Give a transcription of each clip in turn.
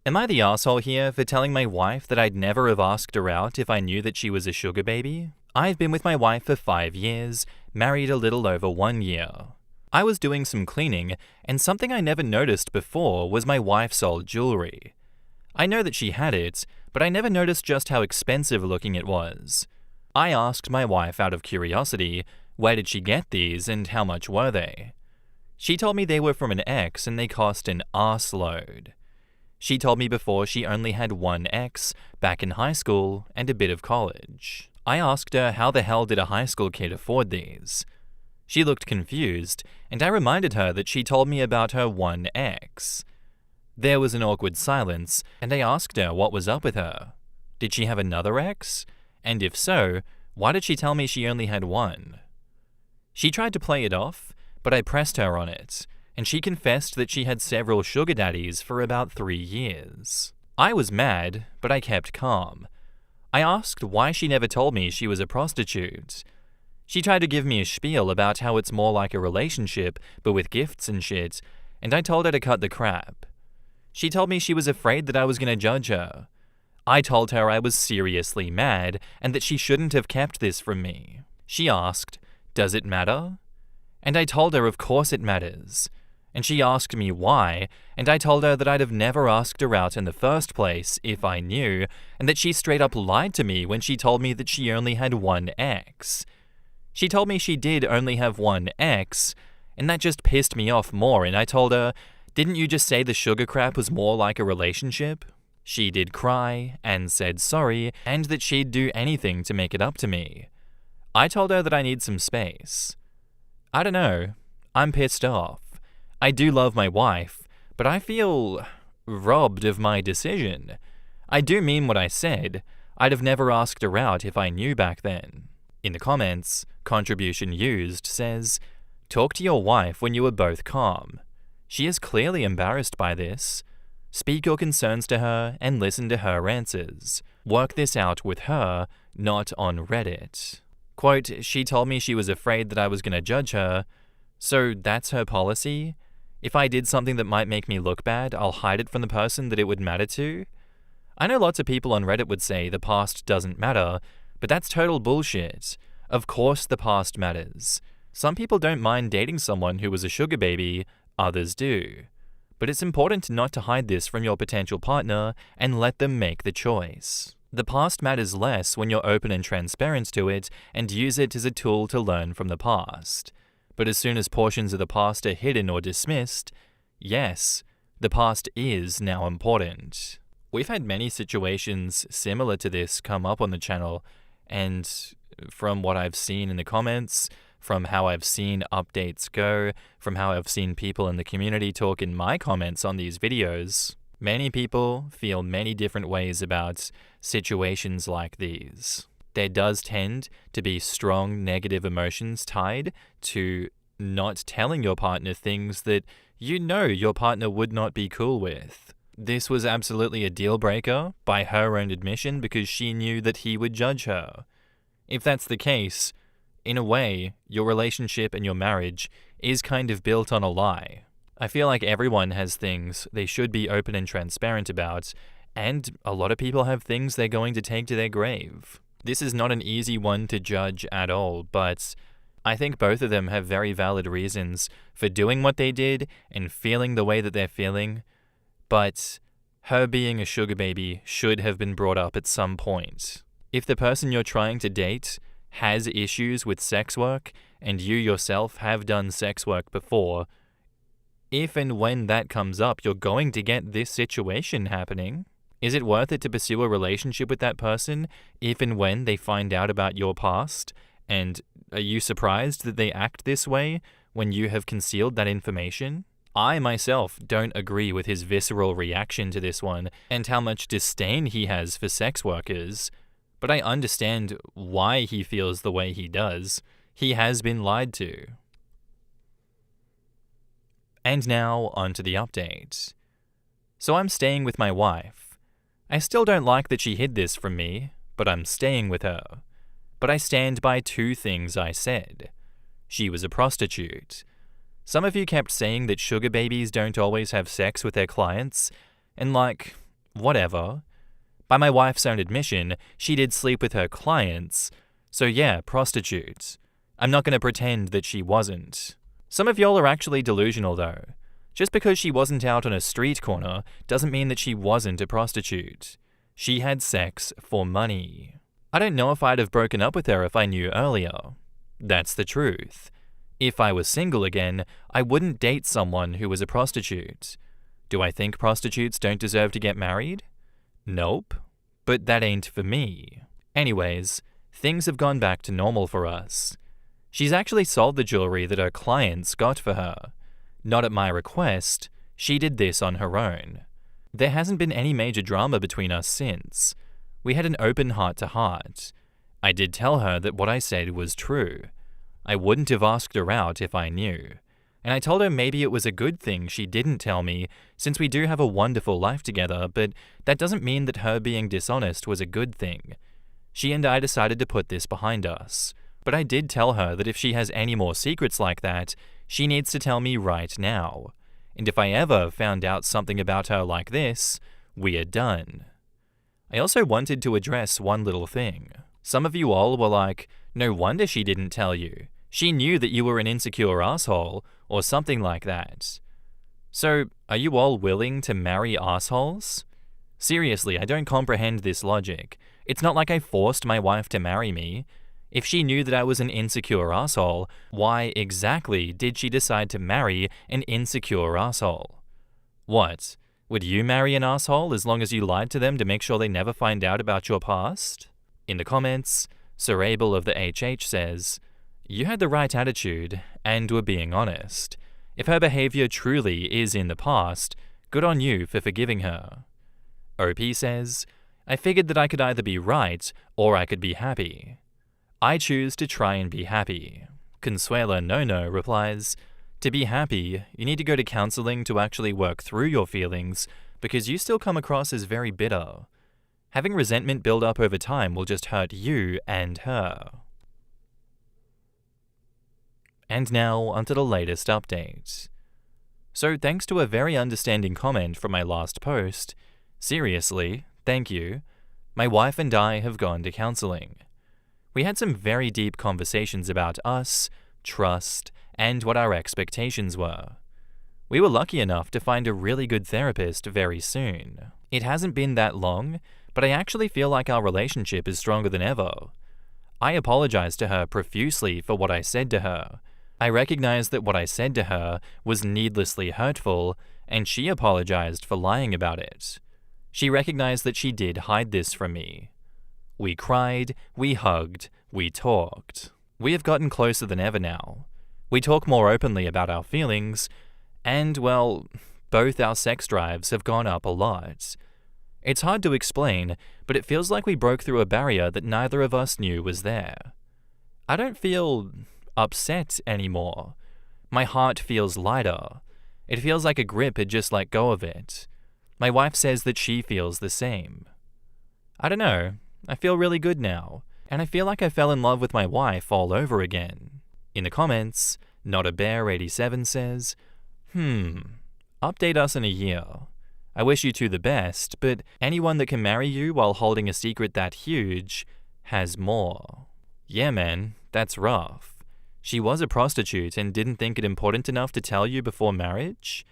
Am I the asshole here for telling my wife that I'd never have asked her out if I knew that she was a sugar baby? I've been with my wife for 5 years, married a little over 1 year. I was doing some cleaning, and something I never noticed before was my wife sold jewellery. I know that she had it, but I never noticed just how expensive looking it was. I asked my wife out of curiosity, where did she get these and how much were they? She told me they were from an ex and they cost an arseload. She told me before she only had one ex, back in high school and a bit of college. I asked her how the hell did a high school kid afford these? She looked confused, and I reminded her that she told me about her one ex. There was an awkward silence, and I asked her what was up with her. Did she have another ex? And if so, why did she tell me she only had one? She tried to play it off, but I pressed her on it, and she confessed that she had several sugar daddies for about 3 years. I was mad, but I kept calm. I asked why she never told me she was a prostitute. She tried to give me a spiel about how it's more like a relationship, but with gifts and shit, and I told her to cut the crap. She told me she was afraid that I was going to judge her. I told her I was seriously mad and that she shouldn't have kept this from me. She asked, "Does it matter?" And I told her of course it matters. And she asked me why, and I told her that I'd have never asked her out in the first place if I knew, and that she straight up lied to me when she told me that she only had one ex. She told me she did only have one ex, and that just pissed me off more, and I told her, "Didn't you just say the sugar crap was more like a relationship?" She did cry and said sorry, and that she'd do anything to make it up to me. I told her that I need some space. I don't know, I'm pissed off. I do love my wife, but I feel robbed of my decision. I do mean what I said. I'd have never asked her out if I knew back then. In the comments, contribution used says, "Talk to your wife when you were both calm. She is clearly embarrassed by this. Speak your concerns to her and listen to her answers. Work this out with her, not on Reddit." Quote, "She told me she was afraid that I was going to judge her. So that's her policy? If I did something that might make me look bad, I'll hide it from the person that it would matter to?" I know lots of people on Reddit would say the past doesn't matter, but that's total bullshit. Of course the past matters. Some people don't mind dating someone who was a sugar baby, others do. But it's important not to hide this from your potential partner and let them make the choice. The past matters less when you're open and transparent to it and use it as a tool to learn from the past. But as soon as portions of the past are hidden or dismissed, yes, the past is now important. We've had many situations similar to this come up on the channel, and from what I've seen in the comments, from how I've seen updates go, from how I've seen people in the community talk in my comments on these videos, many people feel many different ways about situations like these. There does tend to be strong negative emotions tied to not telling your partner things that you know your partner would not be cool with. This was absolutely a deal breaker by her own admission because she knew that he would judge her. If that's the case, in a way, your relationship and your marriage is kind of built on a lie. I feel like everyone has things they should be open and transparent about, and a lot of people have things they're going to take to their grave. This is not an easy one to judge at all, but I think both of them have very valid reasons for doing what they did and feeling the way that they're feeling, but her being a sugar baby should have been brought up at some point. If the person you're trying to date has issues with sex work and you yourself have done sex work before, if and when that comes up, you're going to get this situation happening. Is it worth it to pursue a relationship with that person if and when they find out about your past? And are you surprised that they act this way when you have concealed that information? I myself don't agree with his visceral reaction to this one and how much disdain he has for sex workers, but I understand why he feels the way he does. He has been lied to. And now, onto the update. So I'm staying with my wife. I still don't like that she hid this from me, but I'm staying with her. But I stand by 2 things I said. She was a prostitute. Some of you kept saying that sugar babies don't always have sex with their clients, and whatever. By my wife's own admission, she did sleep with her clients. So yeah, prostitute. I'm not going to pretend that she wasn't. Some of y'all are actually delusional though. Just because she wasn't out on a street corner doesn't mean that she wasn't a prostitute. She had sex for money. I don't know if I'd have broken up with her if I knew earlier. That's the truth. If I was single again, I wouldn't date someone who was a prostitute. Do I think prostitutes don't deserve to get married? Nope. But that ain't for me. Anyways, things have gone back to normal for us. She's actually sold the jewelry that her clients got for her. Not at my request, she did this on her own. There hasn't been any major drama between us since. We had an open heart-to-heart. I did tell her that what I said was true. I wouldn't have asked her out if I knew. And I told her maybe it was a good thing she didn't tell me, since we do have a wonderful life together, but that doesn't mean that her being dishonest was a good thing. She and I decided to put this behind us. But I did tell her that if she has any more secrets like that, she needs to tell me right now. And if I ever found out something about her like this, we are done. I also wanted to address one little thing. Some of you all were like, no wonder she didn't tell you. She knew that you were an insecure asshole, or something like that. So, are you all willing to marry assholes? Seriously, I don't comprehend this logic. It's not like I forced my wife to marry me. If she knew that I was an insecure asshole, why exactly did she decide to marry an insecure asshole? What? Would you marry an asshole as long as you lied to them to make sure they never find out about your past? In the comments, Sir Abel of the HH says, you had the right attitude and were being honest. If her behavior truly is in the past, good on you for forgiving her. OP says, I figured that I could either be right or I could be happy. I choose to try and be happy. Consuela No replies, to be happy, you need to go to counseling to actually work through your feelings because you still come across as very bitter. Having resentment build up over time will just hurt you and her. And now onto the latest update. So thanks to a very understanding comment from my last post, seriously, thank you, my wife and I have gone to counseling. We had some very deep conversations about us, trust, and what our expectations were. We were lucky enough to find a really good therapist very soon. It hasn't been that long, but I actually feel like our relationship is stronger than ever. I apologized to her profusely for what I said to her. I recognized that what I said to her was needlessly hurtful, and she apologized for lying about it. She recognized that she did hide this from me. We cried, we hugged, we talked. We have gotten closer than ever now. We talk more openly about our feelings, and, well, both our sex drives have gone up a lot. It's hard to explain, but it feels like we broke through a barrier that neither of us knew was there. I don't feel upset anymore. My heart feels lighter. It feels like a grip had just let go of it. My wife says that she feels the same. I don't know. I feel really good now, and I feel like I fell in love with my wife all over again. In the comments, NotABear87 says, update us in a year. I wish you two the best, but anyone that can marry you while holding a secret that huge has more. Yeah man, that's rough. She was a prostitute and didn't think it important enough to tell you before marriage?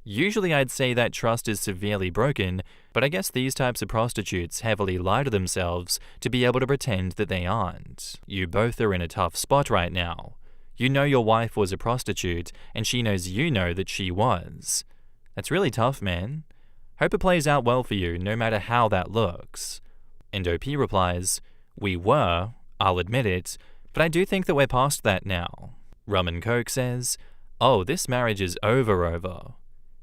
Usually I'd say that trust is severely broken, but I guess these types of prostitutes heavily lie to themselves to be able to pretend that they aren't. You both are in a tough spot right now. You know your wife was a prostitute, and she knows you know that she was. That's really tough, man. Hope it plays out well for you, no matter how that looks. And OP replies, we were, I'll admit it, but I do think that we're past that now. Rum and Coke says, oh, this marriage is over.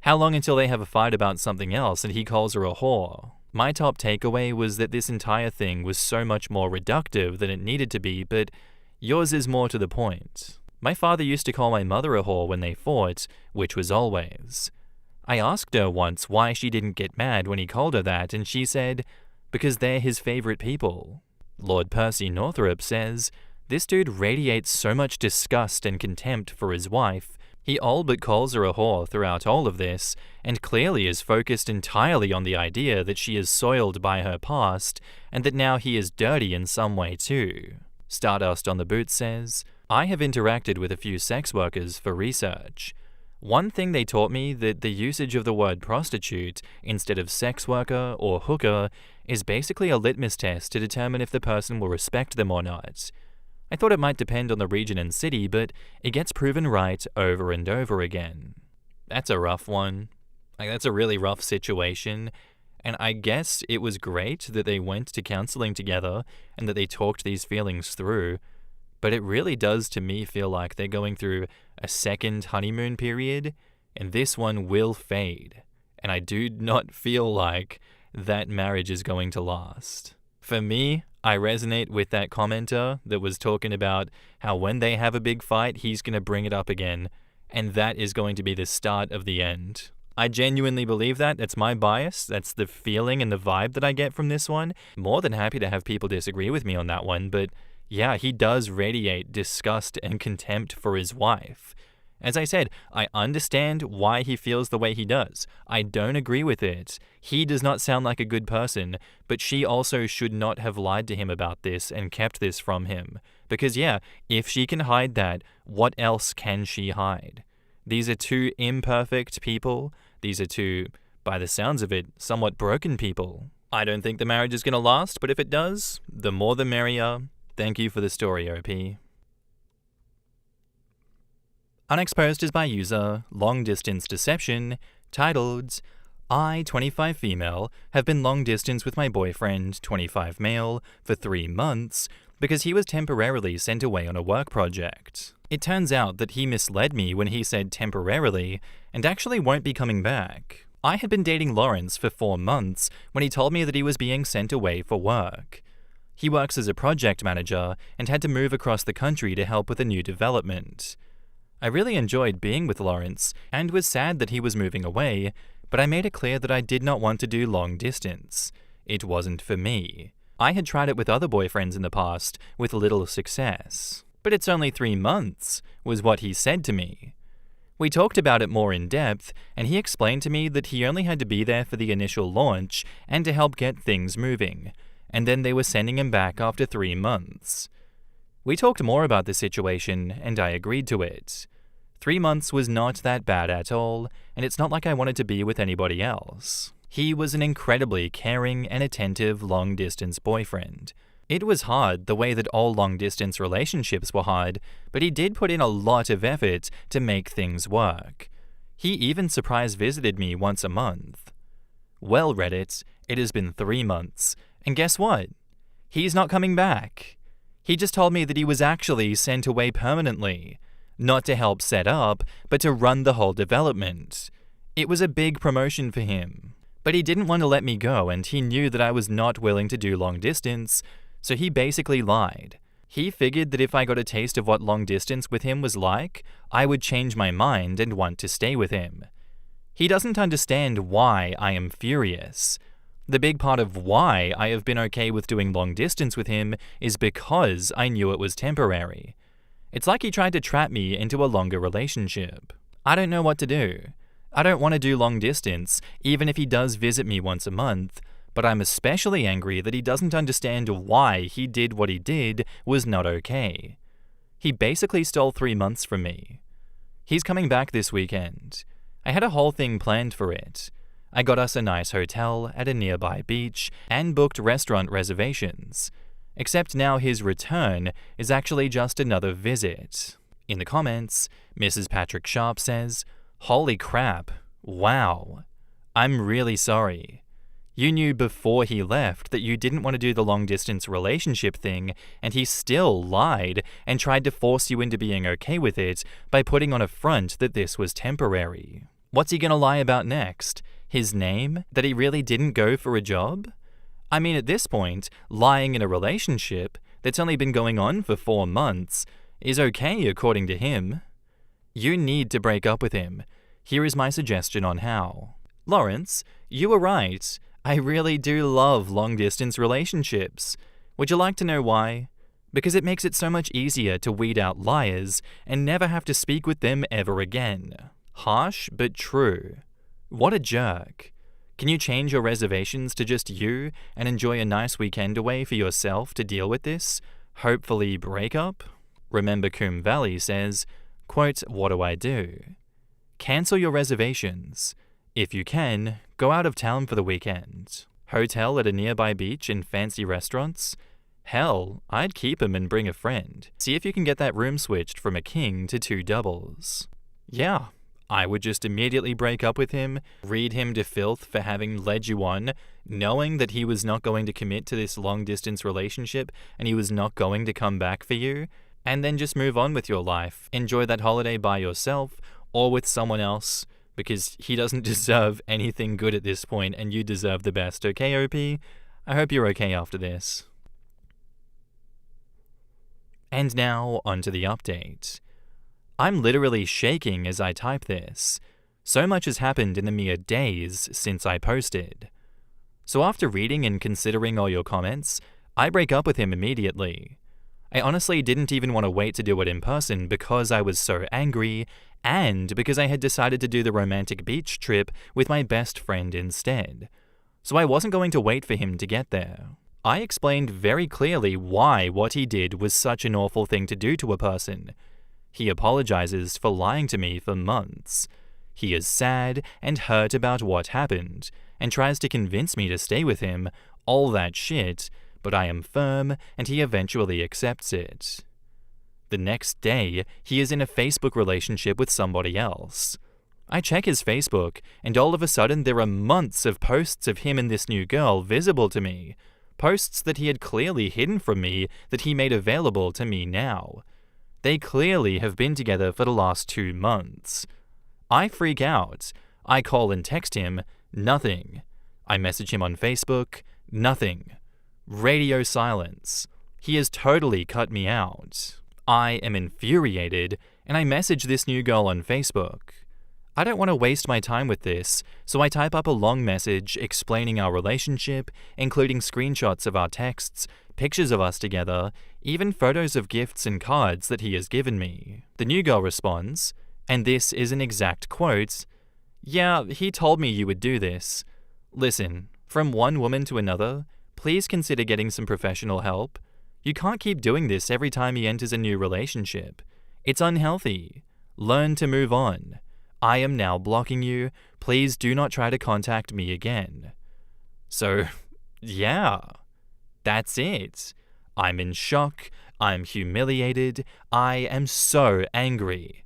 How long until they have a fight about something else and he calls her a whore? My top takeaway was that this entire thing was so much more reductive than it needed to be, but yours is more to the point. My father used to call my mother a whore when they fought, which was always. I asked her once why she didn't get mad when he called her that, and she said, because they're his favorite people. Lord Percy Northrop says, this dude radiates so much disgust and contempt for his wife. He all but calls her a whore throughout all of this, and clearly is focused entirely on the idea that she is soiled by her past, and that now he is dirty in some way too. Stardust on the Boot says, I have interacted with a few sex workers for research. One thing they taught me that the usage of the word prostitute instead of sex worker or hooker is basically a litmus test to determine if the person will respect them or not. I thought it might depend on the region and city, but it gets proven right over and over again. That's a rough one. That's a really rough situation. And I guess it was great that they went to counseling together and that they talked these feelings through. But it really does to me feel like they're going through a second honeymoon period, and this one will fade. And I do not feel like that marriage is going to last. For me, I resonate with that commenter that was talking about how when they have a big fight, he's going to bring it up again, and that is going to be the start of the end. I genuinely believe that. That's my bias. That's the feeling and the vibe that I get from this one. More than happy to have people disagree with me on that one, but yeah, he does radiate disgust and contempt for his wife. As I said, I understand why he feels the way he does. I don't agree with it. He does not sound like a good person, but she also should not have lied to him about this and kept this from him. Because yeah, if she can hide that, what else can she hide? These are two imperfect people. These are two, by the sounds of it, somewhat broken people. I don't think the marriage is going to last, but if it does, the more the merrier. Thank you for the story, OP. Unexposed is by user Long Distance Deception, titled, I, 25 female, have been long distance with my boyfriend, 25 male, for 3 months because he was temporarily sent away on a work project. It turns out that he misled me when he said temporarily and actually won't be coming back. I had been dating Lawrence for 4 months when he told me that he was being sent away for work. He works as a project manager and had to move across the country to help with a new development. I really enjoyed being with Lawrence and was sad that he was moving away, but I made it clear that I did not want to do long distance. It wasn't for me. I had tried it with other boyfriends in the past with little success. But it's only 3 months, was what he said to me. We talked about it more in depth, and he explained to me that he only had to be there for the initial launch and to help get things moving, and then they were sending him back after 3 months. We talked more about the situation, and I agreed to it. 3 months was not that bad at all, and it's not like I wanted to be with anybody else. He was an incredibly caring and attentive long-distance boyfriend. It was hard the way that all long-distance relationships were hard, but he did put in a lot of effort to make things work. He even surprise visited me once a month. Well, Reddit, it has been 3 months, and guess what? He's not coming back. He just told me that he was actually sent away permanently. Not to help set up, but to run the whole development. It was a big promotion for him. But he didn't want to let me go, and he knew that I was not willing to do long distance, so he basically lied. He figured that if I got a taste of what long distance with him was like, I would change my mind and want to stay with him. He doesn't understand why I am furious. The big part of why I have been okay with doing long distance with him is because I knew it was temporary. It's like he tried to trap me into a longer relationship. I don't know what to do. I don't want to do long distance, even if he does visit me once a month, but I'm especially angry that he doesn't understand why he did what he did was not okay. He basically stole 3 months from me. He's coming back this weekend. I had a whole thing planned for it. I got us a nice hotel at a nearby beach and booked restaurant reservations. Except now his return is actually just another visit. In the comments, Mrs. Patrick Sharp says, "Holy crap, wow. I'm really sorry. You knew before he left that you didn't want to do the long-distance relationship thing, and he still lied and tried to force you into being okay with it by putting on a front that this was temporary. What's he gonna lie about next? His name? That he really didn't go for a job? I mean, at this point, lying in a relationship that's only been going on for 4 months is okay according to him. You need to break up with him. Here is my suggestion on how. Lawrence, you were right. I really do love long-distance relationships. Would you like to know why? because it makes it so much easier to weed out liars and never have to speak with them ever again. Harsh, but true. What a jerk. Can you change your reservations to just you and enjoy a nice weekend away for yourself to deal with this, hopefully breakup? Remember Coombe Valley says, quote, "What do I do? Cancel your reservations. If you can, go out of town for the weekend. Hotel at a nearby beach and fancy restaurants? Hell, I'd keep 'em and bring a friend. See if you can get that room switched from a king to 2 doubles. Yeah, I would just immediately break up with him, read him to filth for having led you on, knowing that he was not going to commit to this long-distance relationship and he was not going to come back for you, and then just move on with your life. Enjoy that holiday by yourself or with someone else, because he doesn't deserve anything good at this point and you deserve the best, okay, OP? I hope you're okay after this." And now, onto the update. I'm literally shaking as I type this. So much has happened in the mere days since I posted. So after reading and considering all your comments, I break up with him immediately. I honestly didn't even want to wait to do it in person because I was so angry, and because I had decided to do the romantic beach trip with my best friend instead. So I wasn't going to wait for him to get there. I explained very clearly why what he did was such an awful thing to do to a person. He apologizes for lying to me for months. He is sad and hurt about what happened, and tries to convince me to stay with him, all that shit, but I am firm and he eventually accepts it. The next day, he is in a Facebook relationship with somebody else. I check his Facebook, and all of a sudden there are months of posts of him and this new girl visible to me. Posts that he had clearly hidden from me that he made available to me now. They clearly have been together for the last 2 months. I freak out. I call and text him, nothing. I message him on Facebook, nothing. Radio silence. He has totally cut me out. I am infuriated, and I message this new girl on Facebook. I don't want to waste my time with this, so I type up a long message explaining our relationship, including screenshots of our texts, pictures of us together, even photos of gifts and cards that he has given me. The new girl responds, and this is an exact quote, "Yeah, he told me you would do this. Listen, from one woman to another, please consider getting some professional help. You can't keep doing this every time he enters a new relationship. It's unhealthy. Learn to move on. I am now blocking you. Please do not try to contact me again." So, yeah, that's it. I'm in shock. I'm humiliated. I am so angry.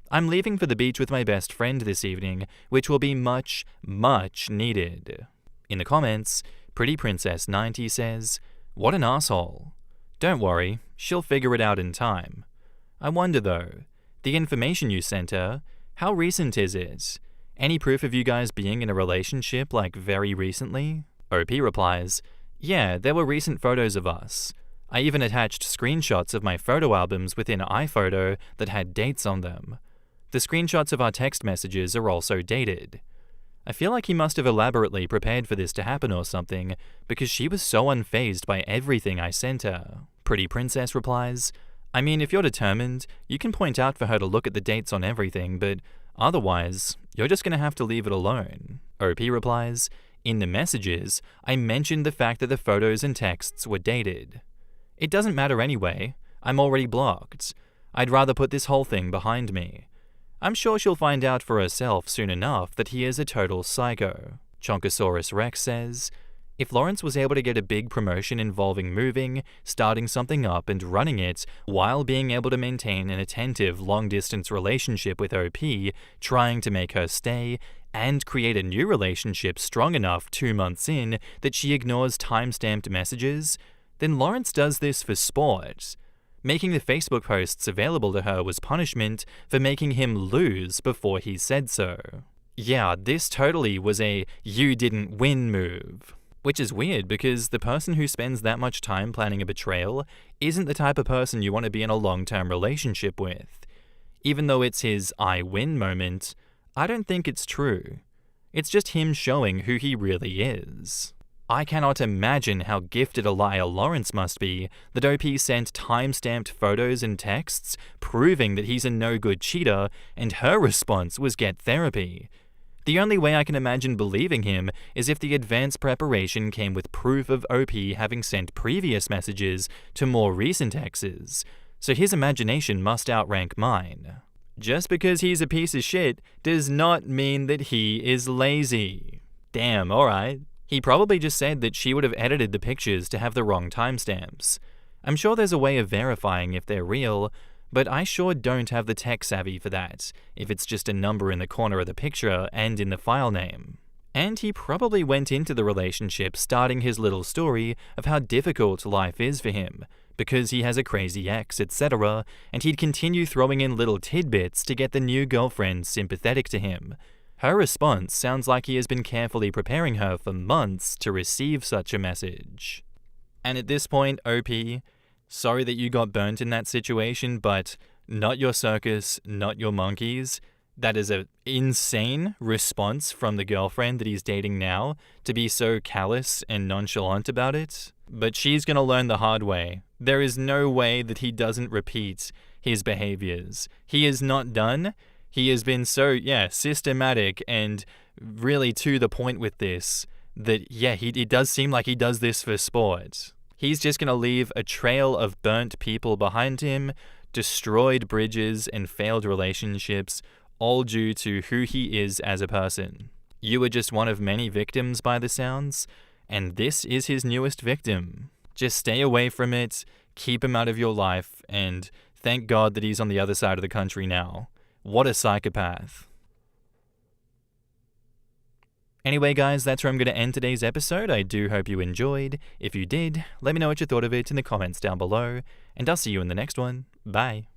I'm leaving for the beach with my best friend this evening, which will be much, much needed. In the comments, Pretty Princess 90 says, "What an asshole. Don't worry, she'll figure it out in time. I wonder though, the information you sent her, how recent is it? Any proof of you guys being in a relationship like very recently?" OP replies, "Yeah, there were recent photos of us. I even attached screenshots of my photo albums within iPhoto that had dates on them. The screenshots of our text messages are also dated. I feel like he must have elaborately prepared for this to happen or something, because she was so unfazed by everything I sent her." Pretty Princess replies, "I mean, if you're determined, you can point out for her to look at the dates on everything, but otherwise, you're just gonna have to leave it alone." OP replies, "In the messages, I mentioned the fact that the photos and texts were dated. It doesn't matter anyway. I'm already blocked. I'd rather put this whole thing behind me. I'm sure she'll find out for herself soon enough that he is a total psycho." Chonkosaurus Rex says, "If Lawrence was able to get a big promotion involving moving, starting something up and running it, while being able to maintain an attentive long-distance relationship with OP, trying to make her stay, and create a new relationship strong enough 2 months in that she ignores time-stamped messages, then Lawrence does this for sport. Making the Facebook posts available to her was punishment for making him lose before he said so. Yeah, this totally was a you didn't win move." Which is weird because the person who spends that much time planning a betrayal isn't the type of person you want to be in a long-term relationship with. Even though it's his I win moment, I don't think it's true. It's just him showing who he really is. I cannot imagine how gifted a liar Lawrence must be that OP sent time-stamped photos and texts proving that he's a no-good cheater, and her response was get therapy. The only way I can imagine believing him is if the advanced preparation came with proof of OP having sent previous messages to more recent exes, so his imagination must outrank mine. Just because he's a piece of shit does not mean that he is lazy. Damn, alright. He probably just said that she would have edited the pictures to have the wrong timestamps. I'm sure there's a way of verifying if they're real, but I sure don't have the tech savvy for that, if it's just a number in the corner of the picture and in the file name. And he probably went into the relationship starting his little story of how difficult life is for him, because he has a crazy ex, etc., and he'd continue throwing in little tidbits to get the new girlfriend sympathetic to him. Her response sounds like he has been carefully preparing her for months to receive such a message. And at this point, OP, sorry that you got burnt in that situation, but not your circus, not your monkeys. That is an insane response from the girlfriend that he's dating now, to be so callous and nonchalant about it. But she's gonna learn the hard way. There is no way that he doesn't repeat his behaviors. He is not done. He has been so, systematic and really to the point with this that, it does seem like he does this for sport. He's just going to leave a trail of burnt people behind him, destroyed bridges and failed relationships, all due to who he is as a person. You are just one of many victims by the sounds, and this is his newest victim. Just stay away from it, keep him out of your life, and thank God that he's on the other side of the country now. What a psychopath. Anyway guys, that's where I'm going to end today's episode. I do hope you enjoyed. If you did, let me know what you thought of it in the comments down below, and I'll see you in the next one. Bye.